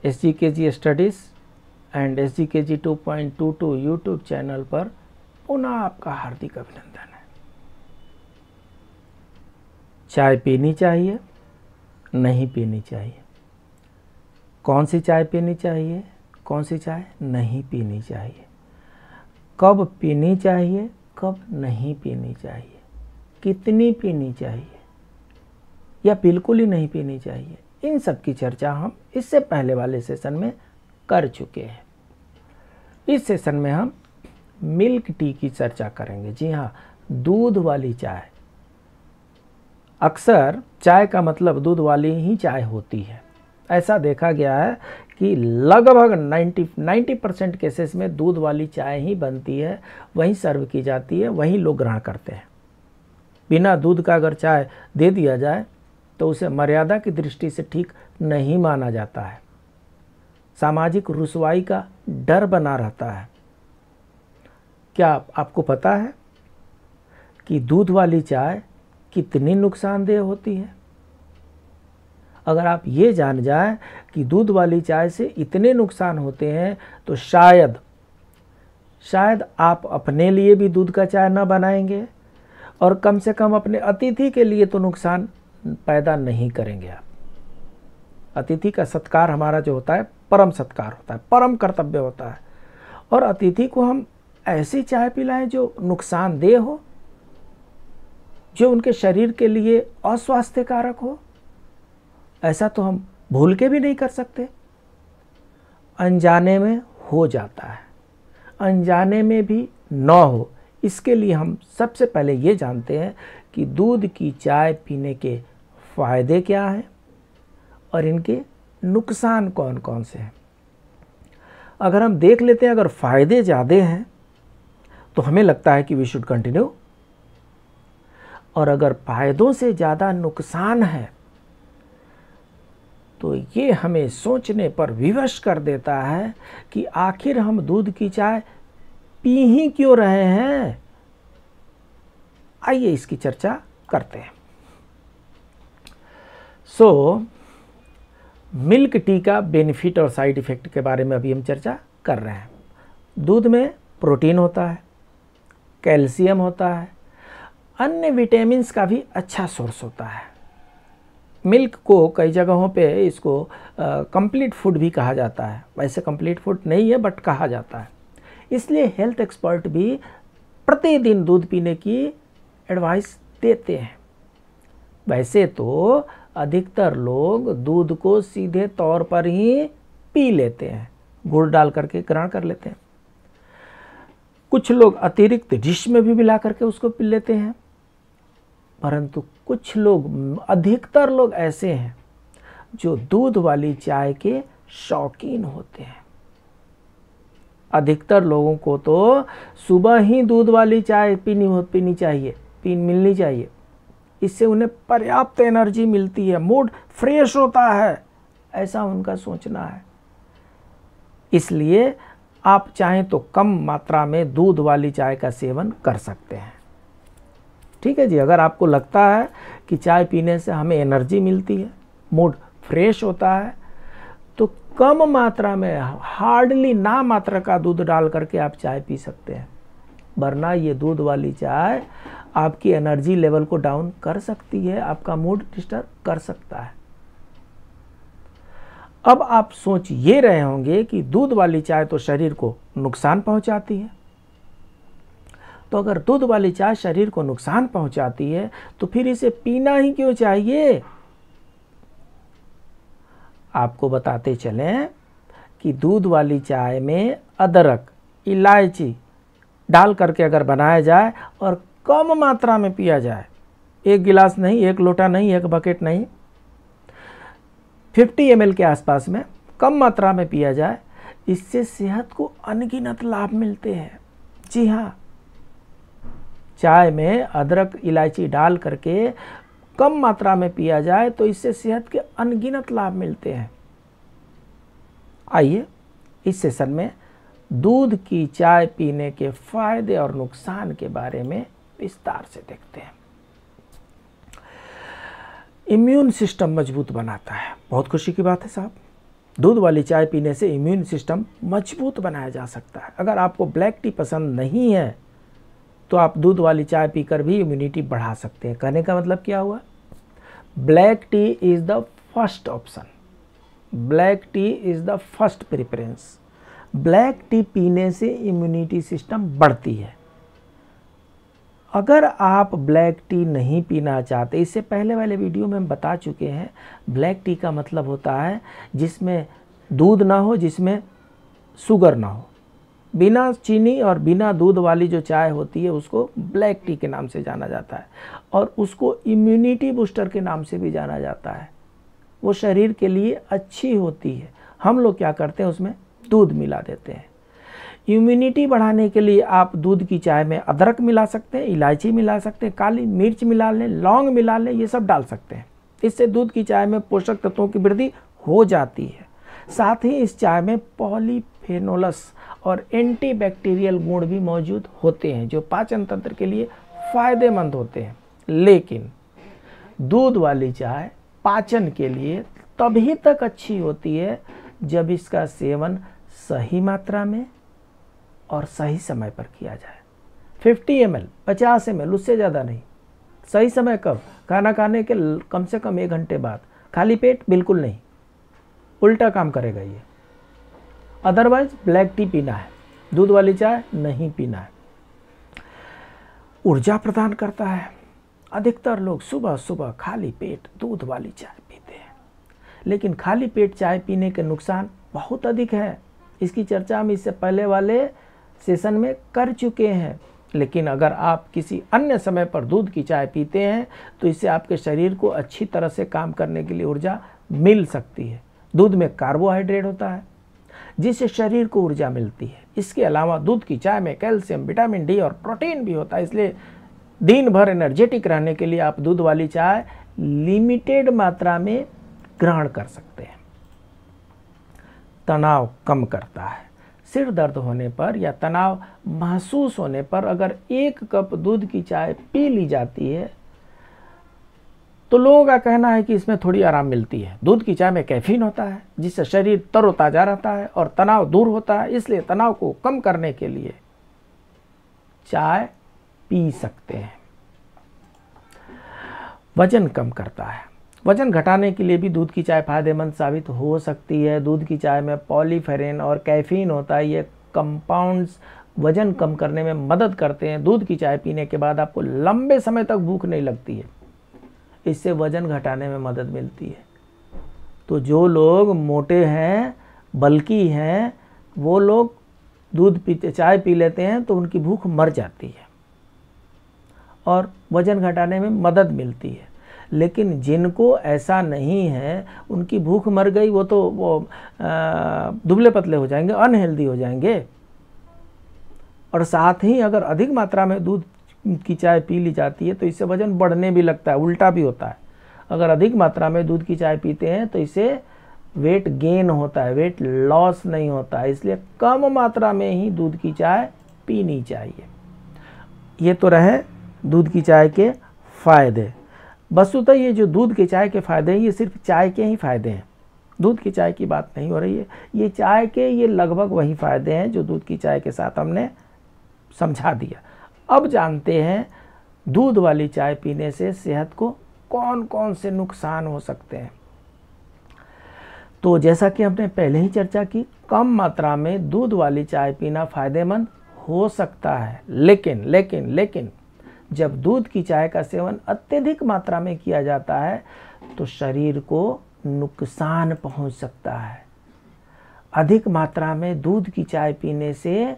SGKG studies and SGKG 2.22 YouTube channel पर पुनः आपका हार्दिक अभिनंदन है। चाय पीनी चाहिए, नहीं पीनी चाहिए? कौन सी चाय पीनी चाहिए, कौन सी चाय नहीं पीनी चाहिए? कब पीनी चाहिए, कब नहीं पीनी चाहिए? कितनी पीनी चाहिए या बिल्कुल ही नहीं पीनी चाहिए? इन सब की चर्चा हम इससे पहले वाले सेशन में कर चुके हैं। इस सेशन में हम मिल्क टी की चर्चा करेंगे। जी हाँ, दूध वाली चाय। अक्सर चाय का मतलब दूध वाली ही चाय होती है। ऐसा देखा गया है कि लगभग 90% केसेस में दूध वाली चाय ही बनती है, वहीं सर्व की जाती है, वहीं लोग ग्रहण करते हैं। बिना दूध का अगर चाय दे दिया जाए तो उसे मर्यादा की दृष्टि से ठीक नहीं माना जाता है। सामाजिक रुसवाई का डर बना रहता है। क्या आपको पता है कि दूध वाली चाय कितनी नुकसानदेह होती है? अगर आप ये जान जाएं कि दूध वाली चाय से इतने नुकसान होते हैं तो शायद आप अपने लिए भी दूध का चाय न बनाएंगे और कम से कम अपने अतिथि के लिए तो नुकसान पैदा नहीं करेंगे आप। अतिथि का सत्कार हमारा जो होता है परम सत्कार होता है, परम कर्तव्य होता है, और अतिथि को हम ऐसी चाय पिलाएं जो नुकसानदेह हो, जो उनके शरीर के लिए अस्वास्थ्यकारक हो, ऐसा तो हम भूल के भी नहीं कर सकते। अनजाने में हो जाता है, अनजाने में भी न हो, इसके लिए हम सबसे पहले ये जानते हैं कि दूध की चाय पीने के फ़ायदे क्या हैं और इनके नुकसान कौन कौन से हैं। अगर हम देख लेते हैं, अगर फ़ायदे ज़्यादा हैं तो हमें लगता है कि वी शुड कंटिन्यू, और अगर फ़ायदों से ज़्यादा नुकसान है तो ये हमें सोचने पर विवश कर देता है कि आखिर हम दूध की चाय पी ही क्यों रहे हैं। आइए इसकी चर्चा करते हैं। मिल्क टी का बेनिफिट और साइड इफ़ेक्ट के बारे में अभी हम चर्चा कर रहे हैं। दूध में प्रोटीन होता है, कैल्शियम होता है, अन्य विटामिन्स का भी अच्छा सोर्स होता है। मिल्क को कई जगहों पे इसको कंप्लीट फूड भी कहा जाता है। वैसे कंप्लीट फूड नहीं है बट कहा जाता है। इसलिए हेल्थ एक्सपर्ट भी प्रतिदिन दूध पीने की एडवाइस देते हैं। वैसे तो अधिकतर लोग दूध को सीधे तौर पर ही पी लेते हैं, गुड़ डाल करके ग्रहण कर लेते हैं। कुछ लोग अतिरिक्त डिश में भी मिला करके उसको पी लेते हैं, परंतु कुछ लोग, अधिकतर लोग ऐसे हैं जो दूध वाली चाय के शौकीन होते हैं। अधिकतर लोगों को तो सुबह ही दूध वाली चाय मिलनी चाहिए। इससे उन्हें पर्याप्त एनर्जी मिलती है, मूड फ्रेश होता है, ऐसा उनका सोचना है। इसलिए आप चाहें तो कम मात्रा में दूध वाली चाय का सेवन कर सकते हैं। ठीक है जी। अगर आपको लगता है कि चाय पीने से हमें एनर्जी मिलती है, मूड फ्रेश होता है, तो कम मात्रा में, हार्डली ना मात्रा का दूध डाल करके आप चाय पी सकते हैं। वरना ये दूध वाली चाय आपकी एनर्जी लेवल को डाउन कर सकती है, आपका मूड डिस्टर्ब कर सकता है। अब आप सोच ये रहे होंगे कि दूध वाली चाय तो शरीर को नुकसान पहुंचाती है, तो अगर दूध वाली चाय शरीर को नुकसान पहुंचाती है तो फिर इसे पीना ही क्यों चाहिए। आपको बताते चलें कि दूध वाली चाय में अदरक, इलायची डाल करके अगर बनाया जाए और कम मात्रा में पिया जाए, 1 गिलास नहीं, 1 लोटा नहीं, 1 बकेट नहीं, 50 ml के आसपास में कम मात्रा में पिया जाए, इससे सेहत को अनगिनत लाभ मिलते हैं। जी हाँ, चाय में अदरक इलायची डाल करके कम मात्रा में पिया जाए तो इससे सेहत के अनगिनत लाभ मिलते हैं। आइए इस सेशन में दूध की चाय पीने के फायदे और नुकसान के बारे में विस्तार से देखते हैं। इम्यून सिस्टम मजबूत बनाता है, बहुत खुशी की बात है साहब। दूध वाली चाय पीने से इम्यून सिस्टम मजबूत बनाया जा सकता है। अगर आपको ब्लैक टी पसंद नहीं है तो आप दूध वाली चाय पीकर भी इम्यूनिटी बढ़ा सकते हैं। कहने का मतलब क्या हुआ? Black T is the first option, black T is the first preference. Black T पीने से इम्यूनिटी सिस्टम बढ़ती है। अगर आप ब्लैक टी नहीं पीना चाहते, इससे पहले वाले वीडियो में हम बता चुके हैं, ब्लैक टी का मतलब होता है जिसमें दूध ना हो, जिसमें शुगर ना हो। बिना चीनी और बिना दूध वाली जो चाय होती है उसको ब्लैक टी के नाम से जाना जाता है और उसको इम्यूनिटी बूस्टर के नाम से भी जाना जाता है। वो शरीर के लिए अच्छी होती है। हम लोग क्या करते हैं, उसमें दूध मिला देते हैं। इम्यूनिटी बढ़ाने के लिए आप दूध की चाय में अदरक मिला सकते हैं, इलायची मिला सकते हैं, काली मिर्च मिला लें, लौंग मिला लें, ये सब डाल सकते हैं। इससे दूध की चाय में पोषक तत्वों की वृद्धि हो जाती है। साथ ही इस चाय में पॉलीफेनोल्स और एंटीबैक्टीरियल गुण भी मौजूद होते हैं जो पाचन तंत्र के लिए फ़ायदेमंद होते हैं। लेकिन दूध वाली चाय पाचन के लिए तभी तक अच्छी होती है जब इसका सेवन सही मात्रा में और सही समय पर किया जाए। 50 ml, 50 ml, उससे ज़्यादा नहीं। सही समय कब? खाना खाने के कम से कम 1 घंटे बाद। खाली पेट बिल्कुल नहीं, उल्टा काम करेगा ये। अदरवाइज ब्लैक टी पीना है, दूध वाली चाय नहीं पीना है। ऊर्जा प्रदान करता है। अधिकतर लोग सुबह सुबह खाली पेट दूध वाली चाय पीते हैं, लेकिन खाली पेट चाय पीने के नुकसान बहुत अधिक है। इसकी चर्चा हम इससे पहले वाले सेशन में कर चुके हैं। लेकिन अगर आप किसी अन्य समय पर दूध की चाय पीते हैं तो इससे आपके शरीर को अच्छी तरह से काम करने के लिए ऊर्जा मिल सकती है। दूध में कार्बोहाइड्रेट होता है जिससे शरीर को ऊर्जा मिलती है। इसके अलावा दूध की चाय में कैल्शियम, विटामिन डी और प्रोटीन भी होता है, इसलिए दिन भर एनर्जेटिक रहने के लिए आप दूध वाली चाय लिमिटेड मात्रा में ग्रहण कर सकते हैं। तनाव कम करता है। सिर दर्द होने पर या तनाव महसूस होने पर अगर 1 कप दूध की चाय पी ली जाती है तो लोगों का कहना है कि इसमें थोड़ी आराम मिलती है। दूध की चाय में कैफीन होता है जिससे शरीर तरोताज़ा रहता है और तनाव दूर होता है। इसलिए तनाव को कम करने के लिए चाय पी सकते हैं। वजन कम करता है। वजन घटाने के लिए भी दूध की चाय फायदेमंद साबित हो सकती है। दूध की चाय में पॉलीफेरेन और कैफीन होता है। ये कंपाउंड्स वजन कम करने में मदद करते हैं। दूध की चाय पीने के बाद आपको लंबे समय तक भूख नहीं लगती है। इससे वजन घटाने में मदद मिलती है। तो जो लोग मोटे हैं, बल्की हैं, वो लोग दूध पीते चाय पी लेते हैं तो उनकी भूख मर जाती है और वजन घटाने में मदद मिलती है। लेकिन जिनको ऐसा नहीं है, उनकी भूख मर गई, वो दुबले पतले हो जाएंगे, अनहेल्दी हो जाएंगे। और साथ ही अगर अधिक मात्रा में दूध की चाय पी ली जाती है तो इससे वजन बढ़ने भी लगता है, उल्टा भी होता है। अगर अधिक मात्रा में दूध की चाय पीते हैं तो इससे वेट गेन होता है, वेट लॉस नहीं होता है। इसलिए कम मात्रा में ही दूध की चाय पीनी चाहिए। ये तो रहे दूध की चाय के फ़ायदे। वस्तुतः ये जो दूध की चाय के फ़ायदे हैं ये सिर्फ चाय के ही फ़ायदे हैं, दूध की चाय की बात नहीं हो रही है। ये चाय के ये लगभग वही फ़ायदे हैं जो दूध की चाय के साथ हमने समझा दिया। अब जानते हैं दूध वाली चाय पीने से सेहत को कौन कौन से नुकसान हो सकते हैं। तो जैसा कि हमने पहले ही चर्चा की, कम मात्रा में दूध वाली चाय पीना फ़ायदेमंद हो सकता है। लेकिन जब दूध की चाय का सेवन अत्यधिक मात्रा में किया जाता है तो शरीर को नुकसान पहुंच सकता है। अधिक मात्रा में दूध की चाय पीने से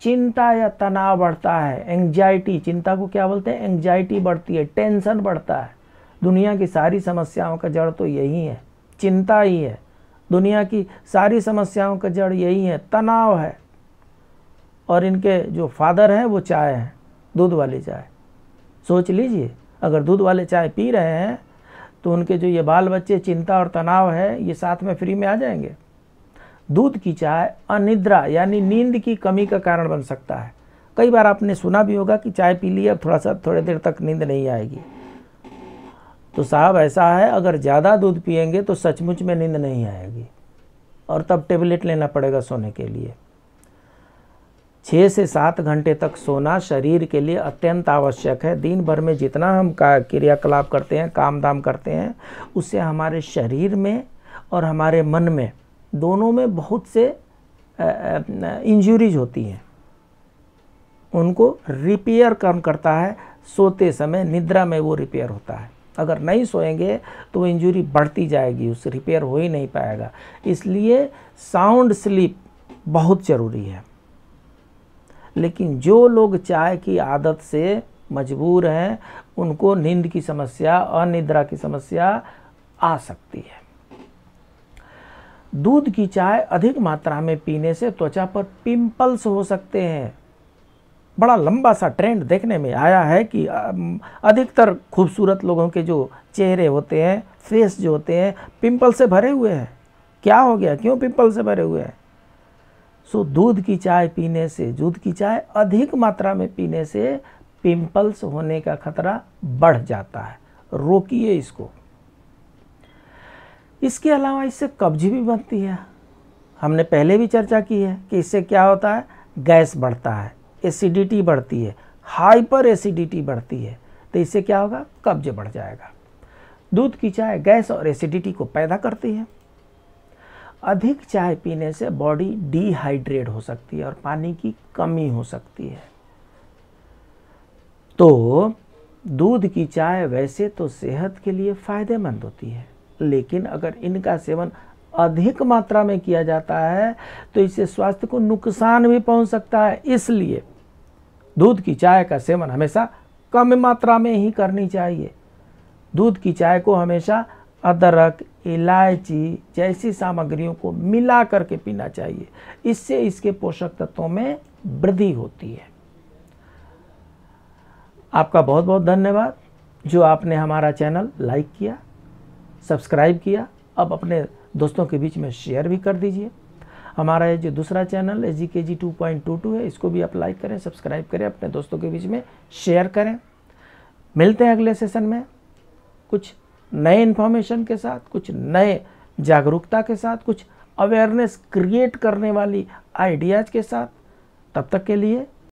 चिंता या तनाव बढ़ता है, एंग्जाइटी, चिंता को क्या बोलते हैं, एंग्जाइटी बढ़ती है, टेंशन बढ़ता है। दुनिया की सारी समस्याओं का जड़ तो यही है, चिंता ही है। दुनिया की सारी समस्याओं का जड़ यही है, तनाव है। और इनके जो फादर हैं वो चाय है, दूध वाली चाय। सोच लीजिए, अगर दूध वाले चाय पी रहे हैं तो उनके जो ये बाल बच्चे, चिंता और तनाव है, ये साथ में फ्री में आ जाएंगे। दूध की चाय अनिद्रा यानी नींद की कमी का कारण बन सकता है। कई बार आपने सुना भी होगा कि चाय पी ली, अब थोड़ी देर तक नींद नहीं आएगी। तो साहब ऐसा है, अगर ज़्यादा दूध पिएंगे तो सचमुच में नींद नहीं आएगी। और तब टेबलेट लेना पड़ेगा सोने के लिए। 6 से 7 घंटे तक सोना शरीर के लिए अत्यंत आवश्यक है। दिन भर में जितना हम क्रियाकलाप करते हैं, काम धाम करते हैं, उससे हमारे शरीर में और हमारे मन में दोनों में बहुत से इंजरीज होती हैं। उनको रिपेयर काम करता है सोते समय, निद्रा में वो रिपेयर होता है। अगर नहीं सोएंगे तो वो इंजरी बढ़ती जाएगी, उससे रिपेयर हो ही नहीं पाएगा। इसलिए साउंड स्लीप बहुत ज़रूरी है। लेकिन जो लोग चाय की आदत से मजबूर हैं, उनको नींद की समस्या, अनिद्रा की समस्या आ सकती है। दूध की चाय अधिक मात्रा में पीने से त्वचा पर पिंपल्स हो सकते हैं। बड़ा लंबा सा ट्रेंड देखने में आया है कि अधिकतर खूबसूरत लोगों के जो चेहरे होते हैं, फेस जो होते हैं, पिंपल से भरे हुए हैं। क्या हो गया, क्यों पिंपल से भरे हुए हैं? सो दूध की चाय पीने से, दूध की चाय अधिक मात्रा में पीने से पिंपल्स होने का खतरा बढ़ जाता है। रोकिए इसको। इसके अलावा इससे कब्ज भी बनती है। हमने पहले भी चर्चा की है कि इससे क्या होता है, गैस बढ़ता है, एसिडिटी बढ़ती है, हाइपर एसिडिटी बढ़ती है। तो इससे क्या होगा, कब्ज बढ़ जाएगा। दूध की चाय गैस और एसिडिटी को पैदा करती है। अधिक चाय पीने से बॉडी डिहाइड्रेट हो सकती है और पानी की कमी हो सकती है। तो दूध की चाय वैसे तो सेहत के लिए फायदेमंद होती है, लेकिन अगर इनका सेवन अधिक मात्रा में किया जाता है तो इससे स्वास्थ्य को नुकसान भी पहुंच सकता है। इसलिए दूध की चाय का सेवन हमेशा कम मात्रा में ही करनी चाहिए। दूध की चाय को हमेशा अदरक, इलायची जैसी सामग्रियों को मिला करके पीना चाहिए। इससे इसके पोषक तत्वों में वृद्धि होती है। आपका बहुत बहुत धन्यवाद जो आपने हमारा चैनल लाइक किया, सब्सक्राइब किया। अब अपने दोस्तों के बीच में शेयर भी कर दीजिए। हमारा ये जो दूसरा चैनल SGKG 2.22 है, इसको भी आप लाइक करें, सब्सक्राइब करें, अपने दोस्तों के बीच में शेयर करें। मिलते हैं अगले सेशन में कुछ नए इन्फॉर्मेशन के साथ, कुछ नए जागरूकता के साथ, कुछ अवेयरनेस क्रिएट करने वाली आइडियाज़ के साथ। तब तक के लिए